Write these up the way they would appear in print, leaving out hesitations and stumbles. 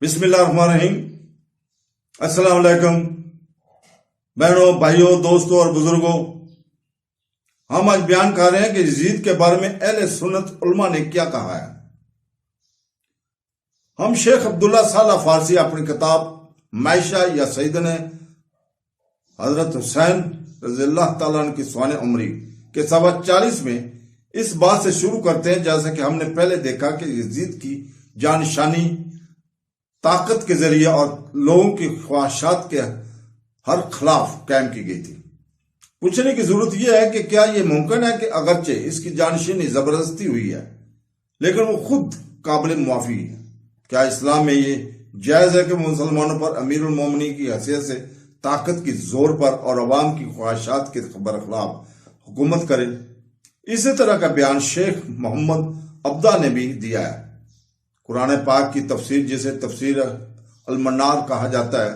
بسم اللہ الرحمن الرحیم۔ السلام علیکم بہنوں، بھائیوں، دوستوں اور بزرگوں، ہم آج بیان کر رہے ہیں کہ یزید کے بارے میں اہل سنت علماء نے کیا کہا ہے۔ ہم شیخ عبداللہ صالح فارسی اپنی کتاب معاشہ یا سیدنا حضرت حسین رضی اللہ تعالیٰ عنہ کی سوانح عمری کے صفحہ 40 میں اس بات سے شروع کرتے ہیں، جیسا کہ ہم نے پہلے دیکھا کہ یزید کی جانشانی طاقت کے ذریعے اور لوگوں کی خواہشات کے ہر خلاف قائم کی گئی تھی۔ پوچھنے کی ضرورت یہ ہے کہ کیا یہ ممکن ہے کہ اگرچہ اس کی جانشینی زبردستی ہوئی ہے لیکن وہ خود قابل معافی ہے؟ کیا اسلام میں یہ جائز ہے کہ مسلمانوں پر امیر المومنین کی حیثیت سے طاقت کی زور پر اور عوام کی خواہشات کے برخلاف حکومت کرے؟ اسی طرح کا بیان شیخ محمد عبدہ نے بھی دیا ہے۔ قرآن پاک کی تفسیر، جسے تفسیر المنار کہا جاتا ہے،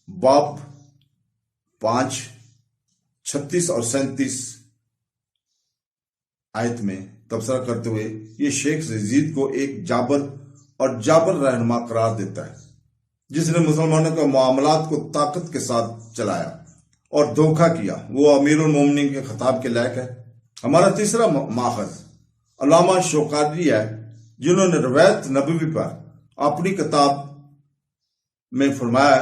باب 5، 36 اور 37 آیت میں تبصرہ کرتے ہوئے یہ شیخ یزید کو ایک جابر اور جابر رہنما قرار دیتا ہے، جس نے مسلمانوں کے معاملات کو طاقت کے ساتھ چلایا اور دھوکہ کیا۔ وہ امیر المومنین کے خطاب کے لائق ہے۔ ہمارا تیسرا ماخذ علامہ شوکانی ہے، جنہوں نے روایت نبوی پر اپنی کتاب میں فرمایا،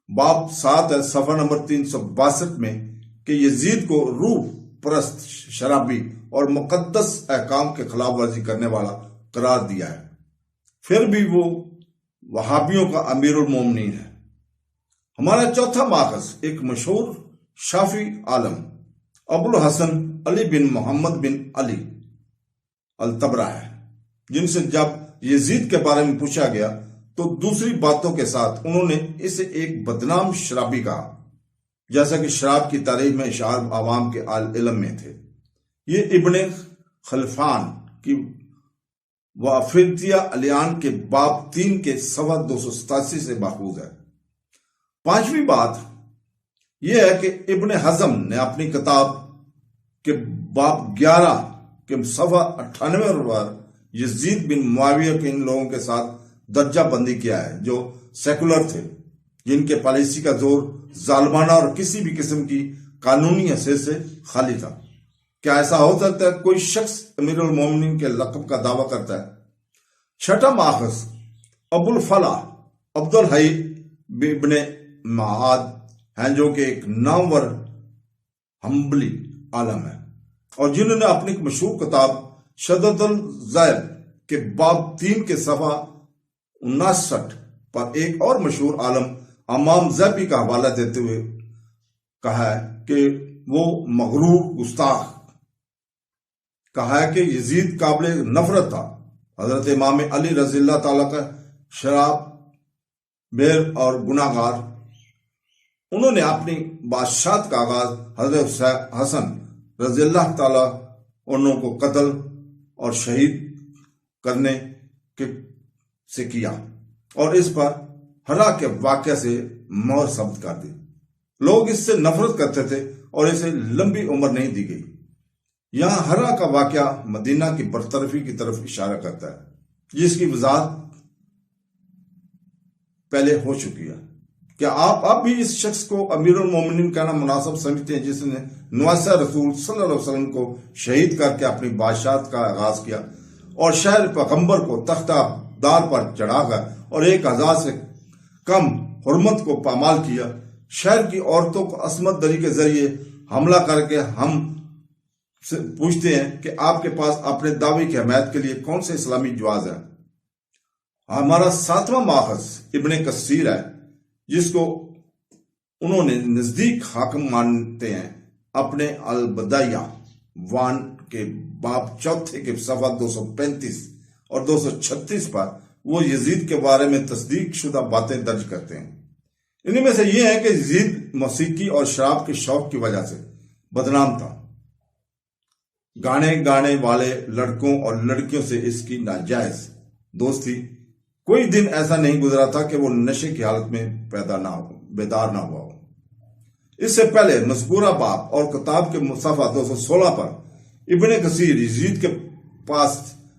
باب 7 ہے، صفحہ نمبر 362 میں، کہ یزید کو روح پرست، شرابی اور مقدس احکام کے خلاف ورزی کرنے والا قرار دیا ہے، پھر بھی وہ وہابیوں کا امیر المومنین ہے۔ ہمارا چوتھا ماخذ ایک مشہور شافعی عالم ابو الحسن علی بن محمد بن علی الطبرہ ہے، جن سے جب یزید کے بارے میں پوچھا گیا تو دوسری باتوں کے ساتھ انہوں نے اسے ایک بدنام شرابی کہا، جیسا کہ شراب کی تعریف میں اشعار عوام کے علم میں تھے۔ یہ ابن خلفان کی وافدیہ الیان کے باب 3 کے صفحہ 287 سے ماخوذ ہے۔ پانچویں بات یہ ہے کہ ابن حزم نے اپنی کتاب کے باب 11 کے صفحہ 98 پر یزید بن معاویہ کے ان لوگوں کے ساتھ درجہ بندی کیا ہے جو سیکولر تھے، جن کے پالیسی کا زور ظالمانہ اور کسی بھی قسم کی قانونی حیثیت سے خالی تھا۔ کیا ایسا ہو سکتا ہے کوئی شخص امیر المومنین کے لقب کا دعویٰ کرتا ہے؟ چھٹا ماخذ ابو الفلاح عبد الحی ابن معاد ہیں، جو کہ ایک نامور حنبلی عالم ہے اور جنہوں نے اپنی مشہور کتاب شدت الزائب کے باب 3 کے صفحہ 59 پر ایک اور مشہور عالم امام زیبی کا حوالہ دیتے ہوئے کہا ہے کہ وہ مغرور گستاخ کہا ہے کہ یزید قابل نفرت تھا۔ حضرت امام علی رضی اللہ تعالیٰ کا شراب بیر اور گناہ گار، انہوں نے اپنی بادشاہت کا آغاز حضرت حسن رضی اللہ تعالیٰ انہوں کو قتل اور شہید کرنے سے کیا اور اس پر ہرا کے واقعہ سے مہر ثبت کر دی۔ لوگ اس سے نفرت کرتے تھے اور اسے لمبی عمر نہیں دی گئی۔ یہاں ہرا کا واقعہ مدینہ کی برطرفی کی طرف اشارہ کرتا ہے، جس کی وضاحت پہلے ہو چکی ہے۔ کیا آپ اب بھی اس شخص کو امیر المومنین کہنا مناسب سمجھتے ہیں، جس نے نواسہ رسول صلی اللہ علیہ وسلم کو شہید کر کے اپنی بادشاہت کا آغاز کیا اور شہر پیغمبر کو تختہ دار پر چڑھا کر اور 1000 سے کم حرمت کو پامال کیا، شہر کی عورتوں کو عصمت دری کے ذریعے حملہ کر کے ہم سے پوچھتے ہیں کہ آپ کے پاس اپنے دعوے کی حمایت کے لیے کون سے اسلامی جواز ہے؟ ہمارا ساتواں ماخذ ابن کثیر ہے، جس کو انہوں نے نزدیک حاکم مانتے ہیں۔ اپنے البدایہ وان کے باب 4 کے صفحہ 235 اور 236 پر وہ یزید کے بارے میں تصدیق شدہ باتیں درج کرتے ہیں۔ انہیں میں سے یہ ہے کہ یزید موسیقی اور شراب کے شوق کی وجہ سے بدنام تھا۔ گانے گانے والے لڑکوں اور لڑکیوں سے اس کی ناجائز دوستی، کوئی دن ایسا نہیں گزرا تھا کہ وہ نشے کی حالت میں بیدار نہ ہوا ہو۔ اس سے پہلے مذکورہ باب اور کتاب کے صفحہ 216 پر ابن کثیر یزید کے پاس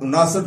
59